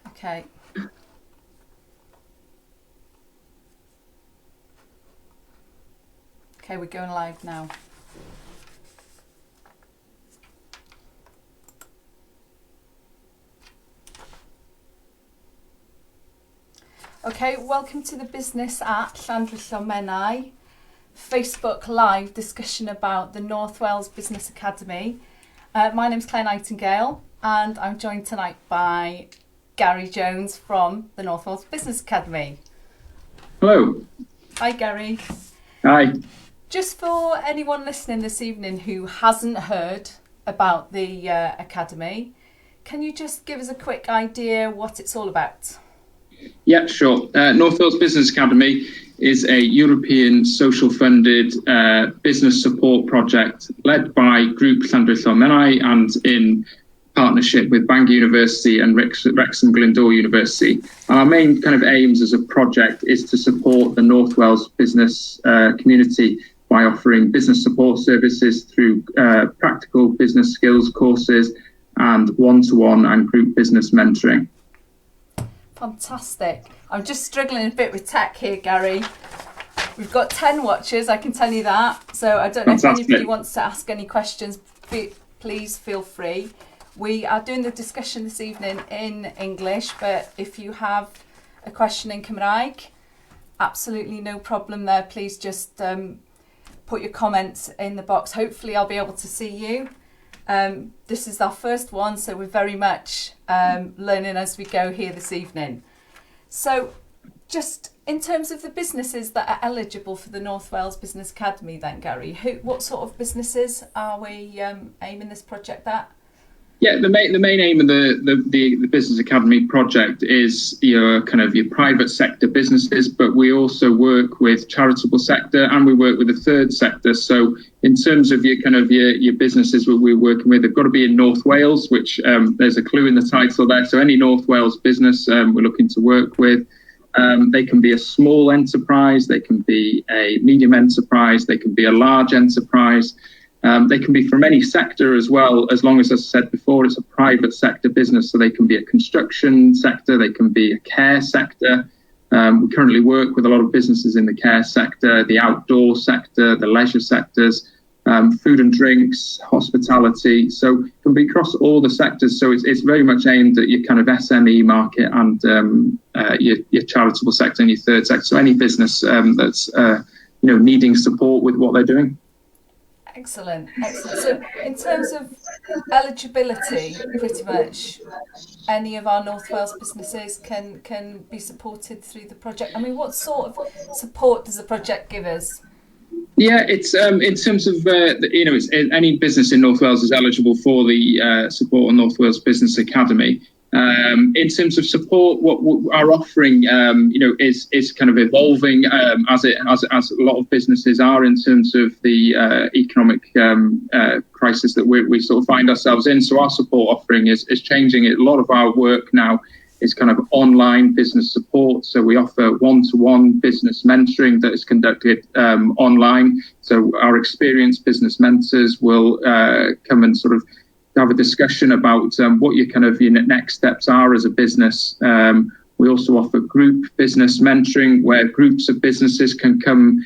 Okay. Okay, we're going live now. Okay, welcome to the Business at Llandrillo Menai Facebook Live discussion about the North Wales Business Academy. My name's Claire Nightingale and I'm joined tonight by Gary Jones from the North Wales Business Academy. Hello. Hi Gary. Hi. Just for anyone listening this evening who hasn't heard about the Academy, can you just give us a quick idea what it's all about? Yeah, sure. North Wales Business Academy is a European social funded business support project led by Grŵp Llandrillo Menai and in partnership with Bangor University and Wrexham Glyndŵr University. And our main kind of aims as a project is to support the North Wales business community by offering business support services through practical business skills courses and one-to-one and group business mentoring. Fantastic. I'm just struggling a bit with tech here, Gary. We've got 10 watchers, I can tell you that. So I don't know if anybody wants to ask any questions, please feel free. We are doing the discussion this evening in English, but if you have a question in Gymraeg, absolutely no problem there. Please just put your comments in the box. Hopefully I'll be able to see you. This is our first one, so we're very much learning as we go here this evening. So just in terms of the businesses that are eligible for the North Wales Business Academy then, Gary, what sort of businesses are we aiming this project at? Yeah, the main aim of the Business Academy project is your private sector businesses, but we also work with charitable sector and we work with the third sector. So in terms of your businesses that we're working with, they've got to be in North Wales, which there's a clue in the title there. So any North Wales business we're looking to work with. They can be a small enterprise, they can be a medium enterprise, they can be a large enterprise. They can be from any sector as well, as long as I said before, it's a private sector business. So they can be a construction sector, they can be a care sector. We currently work with a lot of businesses in the care sector, the outdoor sector, the leisure sectors, food and drinks, hospitality. So it can be across all the sectors. So it's very much aimed at your kind of SME market and your charitable sector and your third sector. So any business that's needing support with what they're doing. Excellent. So in terms of eligibility, pretty much any of our North Wales businesses can be supported through the project. I mean, what sort of support does the project give us? Yeah, it's in terms of it's any business in North Wales is eligible for the support on North Wales Business Academy. In terms of support, what our offering, is kind of evolving as a lot of businesses are in terms of the economic crisis that we sort of find ourselves in. So our support offering is changing. A lot of our work now is kind of online business support. So we offer one-to-one business mentoring that is conducted online. So our experienced business mentors will come and sort of have a discussion about what your next steps are as a business. We also offer group business mentoring where groups of businesses can come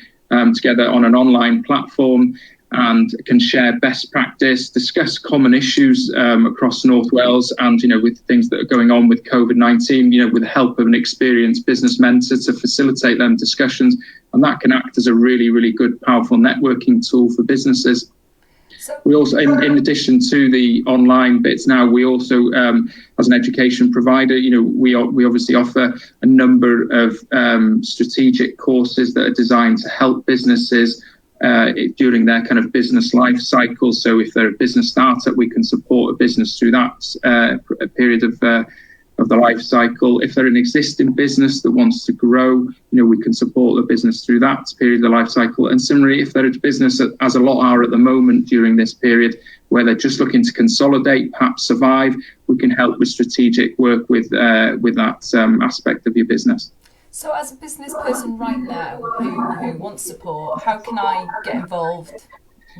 together on an online platform and can share best practice, discuss common issues across North Wales and, with things that are going on with COVID-19, with the help of an experienced business mentor to facilitate them discussions. And that can act as a really, really good, powerful networking tool for businesses. We also, in addition to the online bits now, we also, as an education provider, we obviously offer a number of strategic courses that are designed to help businesses during their kind of business life cycle. So if they're a business startup, we can support a business through that period of the life cycle. If they're an existing business that wants to grow, we can support the business through that period of the life cycle. And similarly, if they're a business, as a lot are at the moment during this period, where they're just looking to consolidate, perhaps survive, we can help with strategic work with that aspect of your business. So as a business person right now who wants support, how can I get involved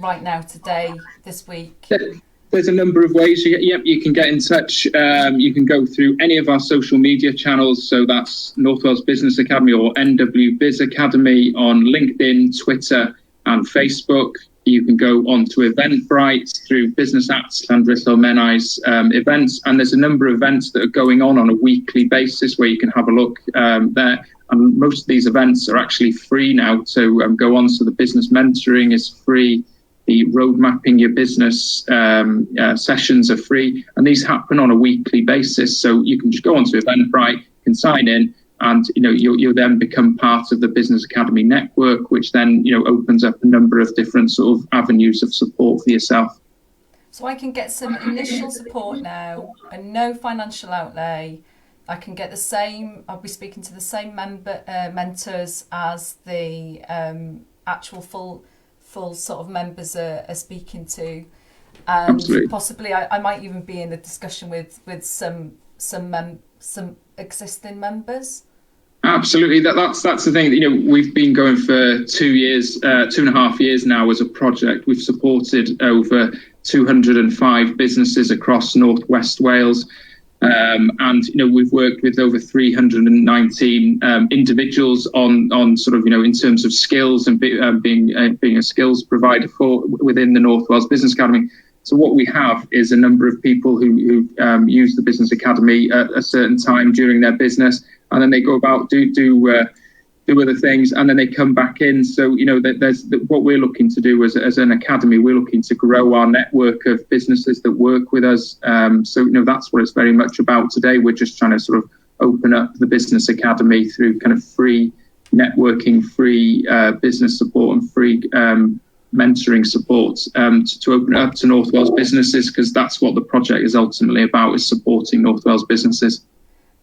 right now, today, this week? There's a number of ways. You can get in touch. You can go through any of our social media channels. So that's North Wales Business Academy or NW Biz Academy on LinkedIn, Twitter and Facebook. You can go on to Eventbrite through Business Apps, Llandrillo Menai's events. And there's a number of events that are going on a weekly basis where you can have a look there. And most of these events are actually free now. So go on. So the business mentoring is free. The road mapping your business sessions are free. And these happen on a weekly basis. So you can just go onto Eventbrite, you can sign in, and you'll then become part of the Business Academy network, which then opens up a number of different sort of avenues of support for yourself. So I can get some initial support now and no financial outlay. I can get the same. I'll be speaking to the same mentors as the actual full sort of members are speaking to, and Absolutely. Possibly I might even be in a discussion with some existing members. Absolutely, that's the thing. We've been going for 2 years, 2.5 years now as a project. We've supported over 205 businesses across Northwest Wales, and we've worked with over 319 individuals on sort of in terms of skills and being a skills provider within the North Wales Business Academy. So what we have is a number of people who use the Business Academy at a certain time during their business, and then they go about do other things, and then they come back in. So there's what we're looking to do as an academy. We're looking to grow our network of businesses that work with us. So that's what it's very much about today. We're just trying to sort of open up the Business Academy through kind of free networking, free business support, and free mentoring support to open it up to North Wales businesses, because that's what the project is ultimately about, is supporting North Wales businesses.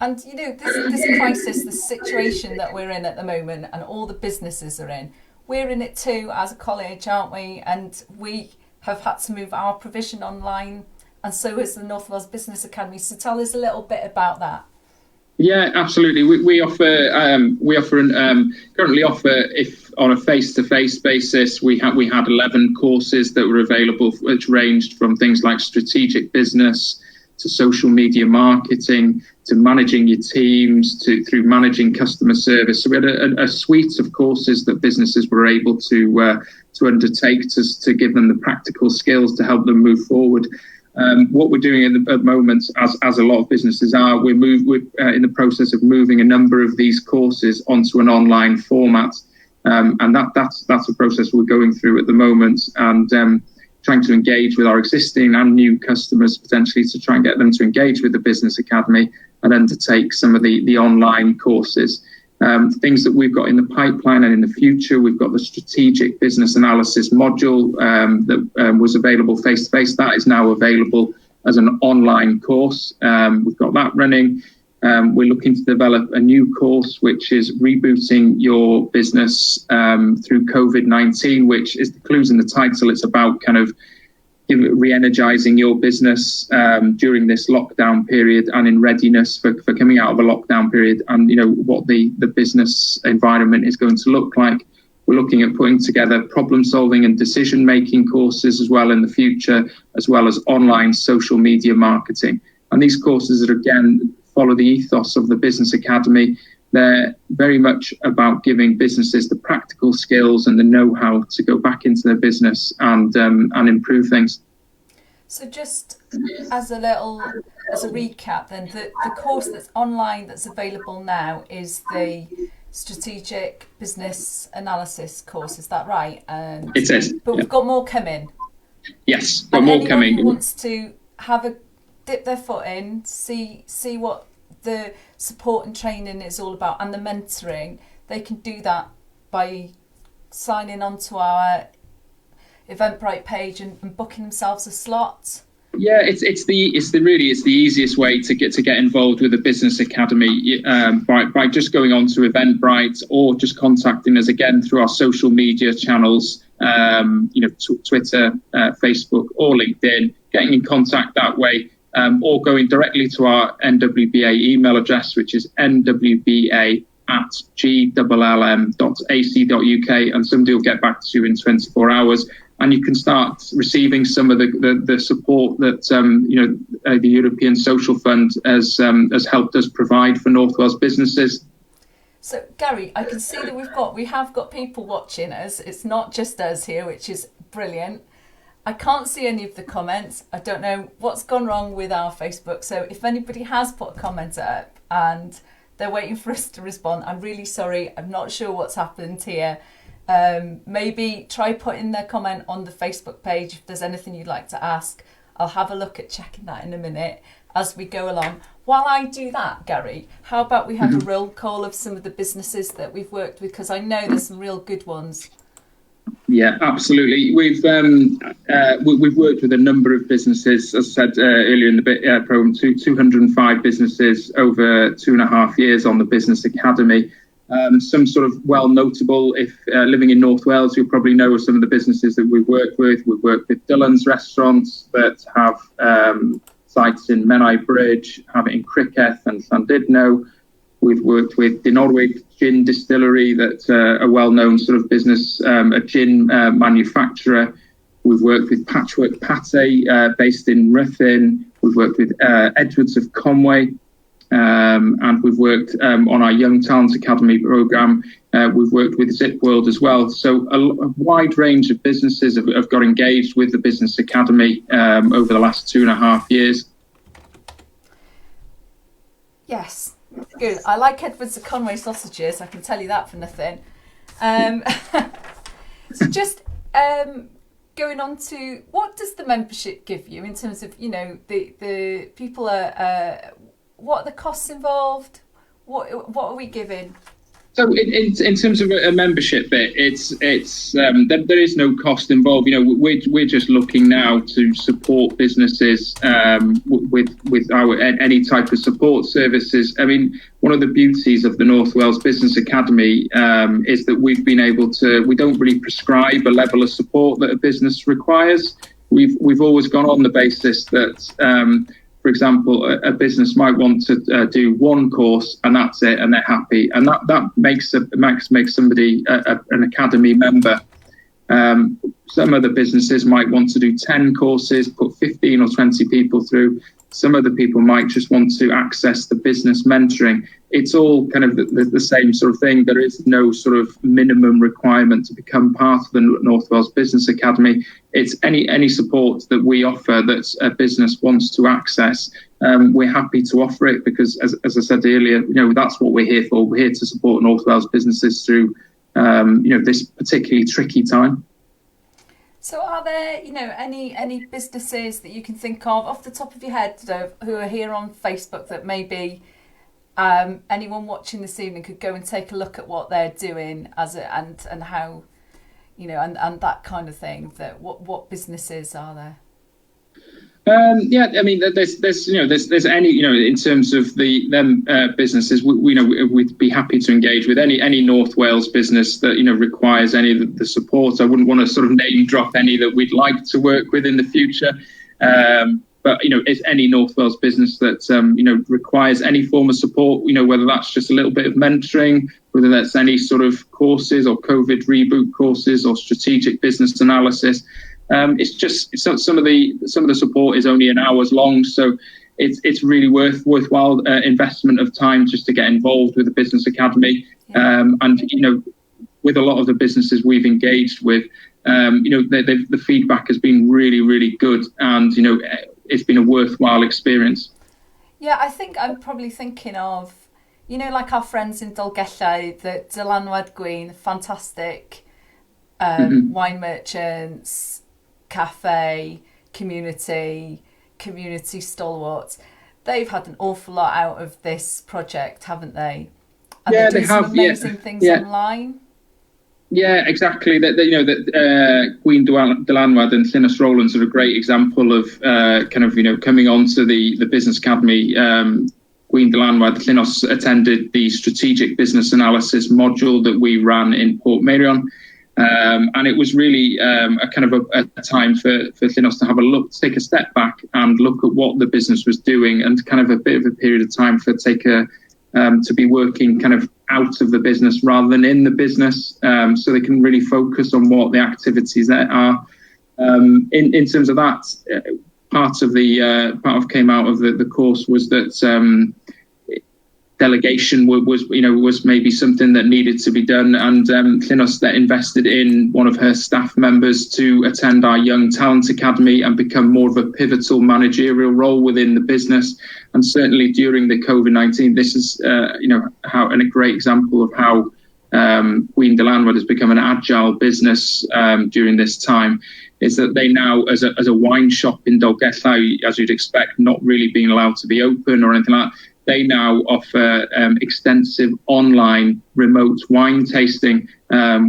And this crisis, the situation that we're in at the moment, and all the businesses are in, we're in it too as a college, aren't we? And we have had to move our provision online, and so has the North Wales Business Academy. So tell us a little bit about that. Yeah, absolutely. We currently offer, if on a face-to-face basis, we had 11 courses that were available, which ranged from things like strategic business to social media marketing to managing your teams through managing customer service. So we had a suite of courses that businesses were able to undertake to give them the practical skills to help them move forward. What we're doing at the moment, as a lot of businesses are, we're in the process of moving a number of these courses onto an online format, and that's a process we're going through at the moment, and trying to engage with our existing and new customers potentially to try and get them to engage with the Business Academy and undertake some of the online courses. Things that we've got in the pipeline and in the future, we've got the strategic business analysis module that was available face-to-face. That is now available as an online course. We've got that running. We're looking to develop a new course, which is rebooting your business through COVID-19, which is the clues in the title. It's about kind of re-energizing your business during this lockdown period and in readiness for coming out of a lockdown period, and what the business environment is going to look like. We're looking at putting together problem solving and decision making courses as well in the future, as well as online social media marketing. And these courses are, again, follow the ethos of the Business Academy. They're very much about giving businesses the practical skills and the know-how to go back into their business and improve things. So just as a recap, then the course that's online that's available now is the strategic business analysis course. Is that right? It is. But we've got more coming. Yes, got more coming. Who wants to dip their foot in, see what the support and training is all about, and the mentoring, they can do that by signing on to our Eventbrite page and booking themselves a slot. Yeah, it's the easiest way to get involved with the Business Academy by just going on to Eventbrite or just contacting us again through our social media channels, Twitter, Facebook or LinkedIn, getting in contact that way. Or going directly to our NWBA email address, which is nwba@gllm.ac.uk, and somebody will get back to you in 24 hours. and you can start receiving some of the support that the European Social Fund has helped us provide for North Wales businesses. So Gary, I can see that we have got people watching us. It's not just us here, which is brilliant. I can't see any of the comments. I don't know what's gone wrong with our Facebook. So if anybody has put a comment up and they're waiting for us to respond, I'm really sorry. I'm not sure what's happened here. Maybe try putting their comment on the Facebook page if there's anything you'd like to ask. I'll have a look at checking that in a minute as we go along. While I do that, Gary, how about we have a roll call of some of the businesses that we've worked with, because I know there's some real good ones. Yeah, absolutely. We've worked with a number of businesses, as I said earlier in the programme, 205 businesses over 2.5 years on the Business Academy. Some sort of well notable, if living in North Wales, you'll probably know of some of the businesses that we've worked with. We've worked with Dylan's Restaurants that have sites in Menai Bridge, have it in Criceth and Llandudno. We've worked with Dinorwig Gin Distillery, that's a well-known sort of business, a gin manufacturer. We've worked with Patchwork Pate, based in Ruthin. We've worked with Edwards of Conway. And we've worked on our Young Talent Academy programme. We've worked with Zip World as well. So a wide range of businesses have got engaged with the Business Academy over the last 2.5 years. Yes, good. I like Edwards of Conway sausages, I can tell you that for nothing. So just going on to, what does the membership give you in terms of, the people are... what are the costs involved? What are we giving? So in terms of a membership bit, there is no cost involved. We're just looking now to support businesses with our any type of support services. I mean, one of the beauties of the North Wales Business Academy is that we've been able to. We don't really prescribe a level of support that a business requires. We've always gone on the basis that. For example, a business might want to do one course and that's it, and they're happy, and that makes somebody an academy member. Some other businesses might want to do 10 courses, put 15 or 20 people through. Some other people might just want to access the business mentoring. It's all kind of the same sort of thing. There is no sort of minimum requirement to become part of the North Wales Business Academy. It's any support that we offer that a business wants to access. We're happy to offer it because, as I said earlier, that's what we're here for. We're here to support North Wales businesses through, this particularly tricky time. So are there, any businesses that you can think of off the top of your head who are here on Facebook that maybe anyone watching this evening could go and take a look at what they're doing and how, and that kind of thing? That what businesses are there? I mean, there's any, in terms of them businesses, we'd be happy to engage with any North Wales business that, requires any of the support. I wouldn't want to sort of name drop any that we'd like to work with in the future. But, it's any North Wales business that, requires any form of support, whether that's just a little bit of mentoring, whether that's any sort of courses or COVID reboot courses or strategic business analysis. It's just some of the support is only an hour's long, so it's really worthwhile investment of time just to get involved with the Business Academy. And with a lot of the businesses we've engaged with, the feedback has been really, really good, and it's been a worthwhile experience. Yeah, I think I'm probably thinking of like our friends in Dolgellau, the Dylanwad Gwyn, fantastic wine merchants. Cafe, community stalwarts. They've had an awful lot out of this project, haven't they? And yeah, they have. Some amazing things online. Yeah, exactly. Gwyn Dylanwad and Llynos Rowlands are a great example of coming on to the Business Academy. Gwyn Dylanwad, Llynos attended the strategic business analysis module that we ran in Portmeirion. And it was really a time for Llynos to have a look, take a step back and look at what the business was doing, and kind of a bit of a period of time for to be working kind of out of the business rather than in the business, so they can really focus on what the activities there are. In terms of that, part of came out of the course was that delegation was maybe something that needed to be done, and Llynos that invested in one of her staff members to attend our Young Talent Academy and become more of a pivotal managerial role within the business. And certainly during the COVID-19, this is a great example of how Gwyn Dylanwad has become an agile business during this time. Is that they now, as a wine shop in Dolgellau, as you'd expect, not really being allowed to be open or anything like that, they now offer extensive online remote wine tasting,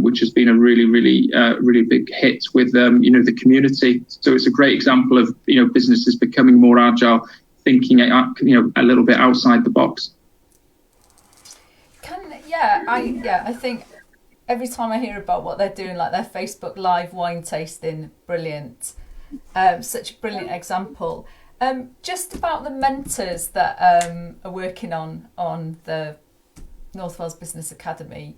which has been a really big hit with the community. So it's a great example of businesses becoming more agile, thinking a little bit outside the box. I think every time I hear about what they're doing, like their Facebook Live wine tasting, brilliant. Such a brilliant example. Just about the mentors that are working on the North Wales Business Academy,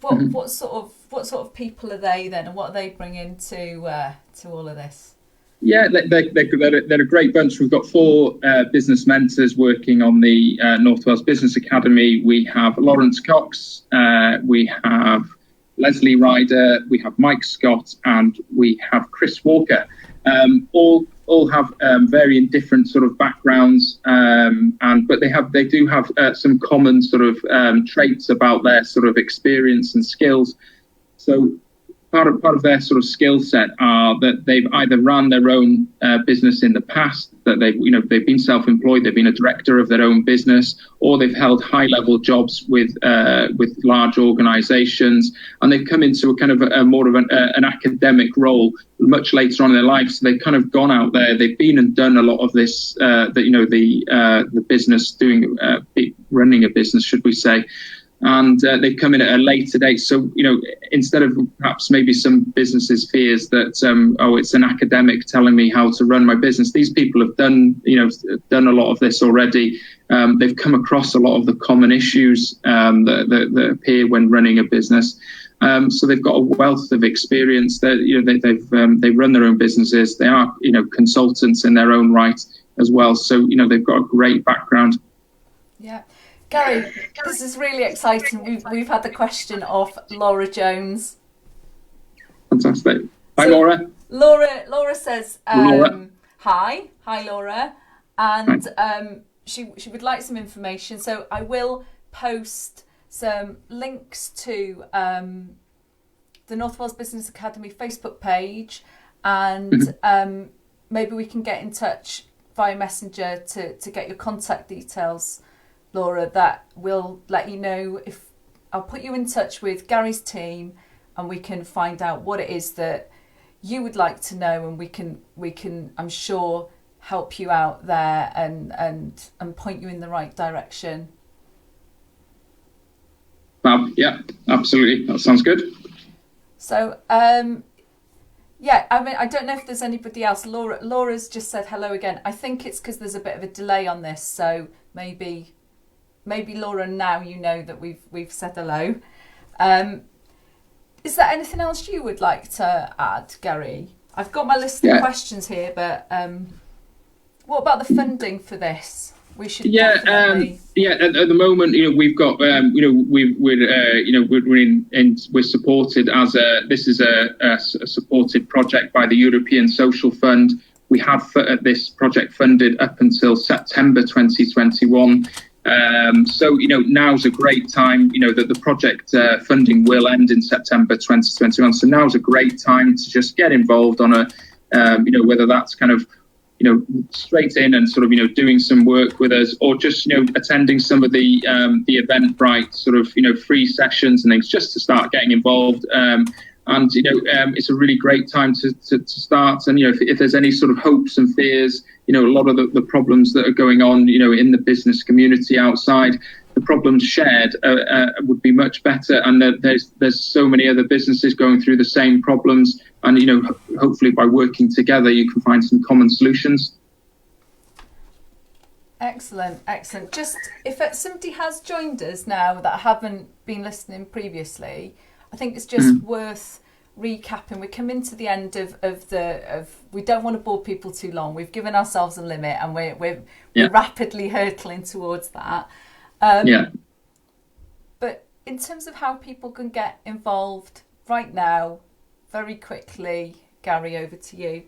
what sort of people are they then, and what are they bringing to all of this? Yeah, they're a great bunch. We've got 4 business mentors working on the North Wales Business Academy. We have Lawrence Cox, we have Leslie Ryder, we have Mike Scott, and we have Chris Walker. All have varying different sort of backgrounds, but they do have some common sort of traits about their sort of experience and skills. So part of their sort of skill set are that they've either run their own business in the past, that they've been self-employed, they've been a director of their own business, or they've held high-level jobs with large organisations, and they've come into a kind of a more of an academic role much later on in their life. So they've kind of gone out there, they've been and done a lot of this, the business running a business, should we say. And they come in at a later date. So, instead of perhaps maybe some businesses' fears that, it's an academic telling me how to run my business, these people have done a lot of this already. They've come across a lot of the common issues that appear when running a business. So they've got a wealth of experience. They run their own businesses. They are, consultants in their own right as well. So, they've got a great background. Yeah. Gary, this is really exciting. We've had the question of Laura Jones. Fantastic. Hi, Laura. Laura says, hi, Laura. And she would like some information. So I will post some links to the North Wales Business Academy Facebook page, and maybe we can get in touch via Messenger to get your contact details, Laura. That will let you know if I'll put you in touch with Gary's team, and we can find out what it is that you would like to know, and we can I'm sure help you out there and point you in the right direction. Yeah, absolutely. That sounds good. So I mean, I don't know if there's anybody else. Laura's just said hello again. I think it's because there's a bit of a delay on this, so maybe Laura, now you know that we've said hello. Is there anything else you would like to add, Gary? I've got my list of questions here, but what about the funding for this? We should at the moment, we've got we're supported as this is a supported project by the European Social Fund. We have this project funded up until September 2021. So now's a great time. That the project funding will end in September 2021. So now's a great time to just get involved on a whether that's kind of straight in and sort of doing some work with us, or just attending some of the Eventbrite sort of free sessions and things, just to start getting involved. It's a really great time to start. And if there's any sort of hopes and fears, a lot of the problems that are going on in the business community outside, the problems shared would be much better. And there's so many other businesses going through the same problems, and hopefully by working together you can find some common solutions. Excellent. Just if somebody has joined us now that haven't been listening previously, I think it's just worth recapping. We're coming to the end of we don't want to bore people too long. We've given ourselves a limit, and we're rapidly hurtling towards that. But in terms of how people can get involved right now, very quickly, Gary, over to you.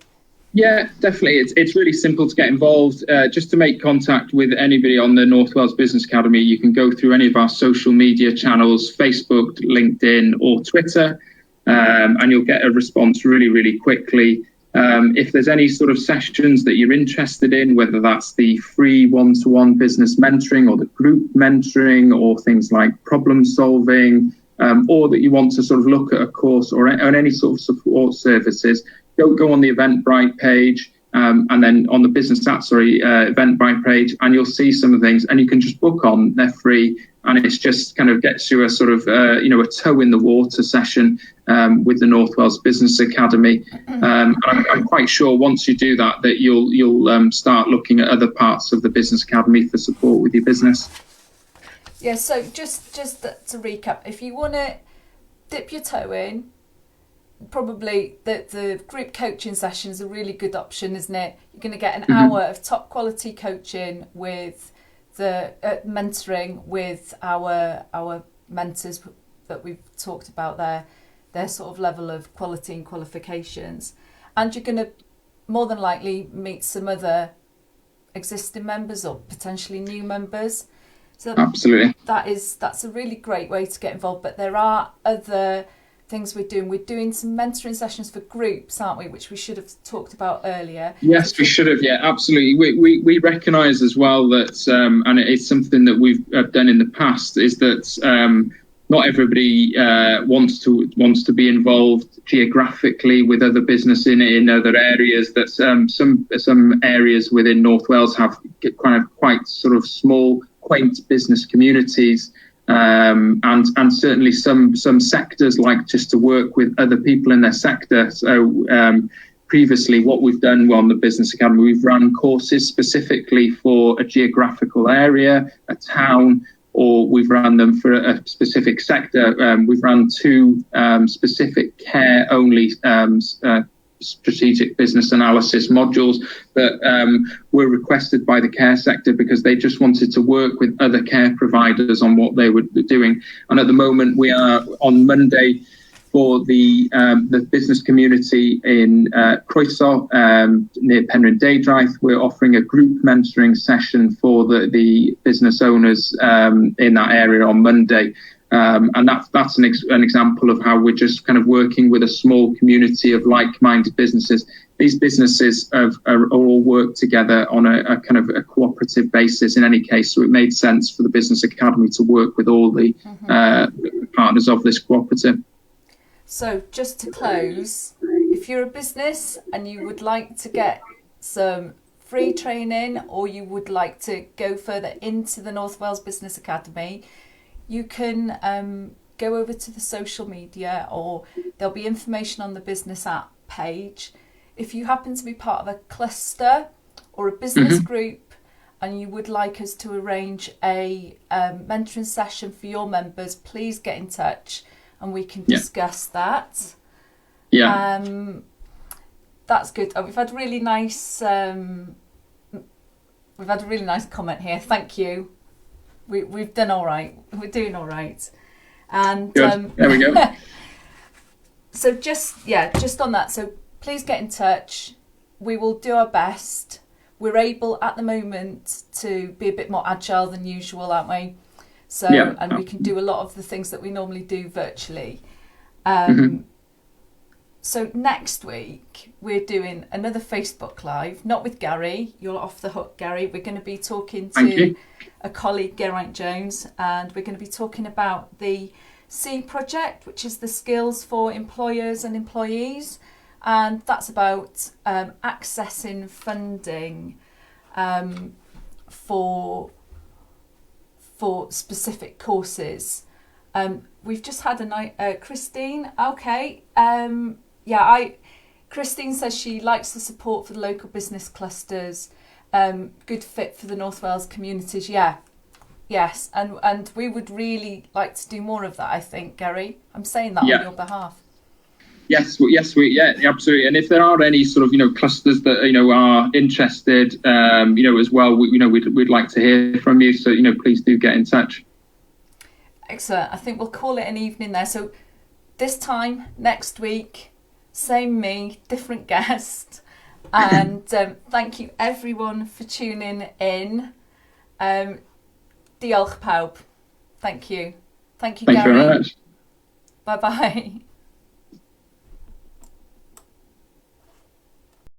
Yeah, definitely. It's really simple to get involved. Just to make contact with anybody on the North Wales Business Academy, you can go through any of our social media channels, Facebook, LinkedIn or Twitter, and you'll get a response really, really quickly. If there's any sort of sessions that you're interested in, whether that's the free one-to-one business mentoring or the group mentoring or things like problem solving, or that you want to sort of look at a course or any sort of support services, go on the Eventbrite page, and then on the Eventbrite page, and you'll see some of the things, and you can just book on. They're free, and it's just kind of gets you a sort of a toe in the water session with the North Wales Business Academy. And I'm quite sure once you do that you'll start looking at other parts of the Business Academy for support with your business. Yeah. So just to recap, if you want to dip your toe in, probably the group coaching session is a really good option, isn't it? You're going to get an hour of top quality coaching with the mentoring with our mentors that we've talked about, their sort of level of quality and qualifications, and you're going to more than likely meet some other existing members or potentially new members. So absolutely, that's a really great way to get involved. But there are other things we're doing. We're doing some mentoring sessions for groups, aren't we? Which we should have talked about earlier. Yes, we should have. Yeah, absolutely. We recognise as well that, and it's something that we've done in the past, is that not everybody wants to be involved geographically with other business in other areas. That some areas within North Wales have kind of quite sort of small, quaint business communities. And certainly some sectors like just to work with other people in their sector. So previously what we've done on the Business Academy, we've run courses specifically for a geographical area, a town, or we've run them for a specific sector. We've run two specific care-only strategic business analysis modules that were requested by the care sector because they just wanted to work with other care providers on what they were doing. And at the moment we are on Monday for the business community in Croeso near Penrhyn Deudraeth. We're offering a group mentoring session for the business owners in that area on Monday. And that's an example of how we're just kind of working with a small community of like-minded businesses. These businesses are all work together on a kind of a cooperative basis in any case. So it made sense for the Business Academy to work with all the partners of this cooperative. So just to close, if you're a business and you would like to get some free training or you would like to go further into the North Wales Business Academy, you can go over to the social media, or there'll be information on the business app page. If you happen to be part of a cluster or a business group and you would like us to arrange a mentoring session for your members, please get in touch and we can discuss that. That's good. We've had a really nice comment here. Thank you. We've done all right. We're doing all right. And there we go. So just on that. So please get in touch. We will do our best. We're able at the moment to be a bit more agile than usual, aren't we? So and we can do a lot of the things that we normally do virtually. So next week we're doing another Facebook Live, not with Gary. You're off the hook, Gary. We're going to be talking to a colleague, Geraint Jones, and we're going to be talking about the C project, which is the skills for employers and employees, and that's about accessing funding for specific courses. We've just had a night, Christine. Okay. Christine says she likes the support for the local business clusters. Good fit for the North Wales communities. Yes, and we would really like to do more of that, I think, Gary. I'm saying that on your behalf. Yes, absolutely. And if there are any sort of, clusters that, are interested, as well, we'd like to hear from you. So, please do get in touch. Excellent. I think we'll call it an evening there. So this time next week, same me, different guest. And thank you everyone for tuning in. Diolch pawb. Thank you. Thank you, Gary. Thank you very much. Bye-bye.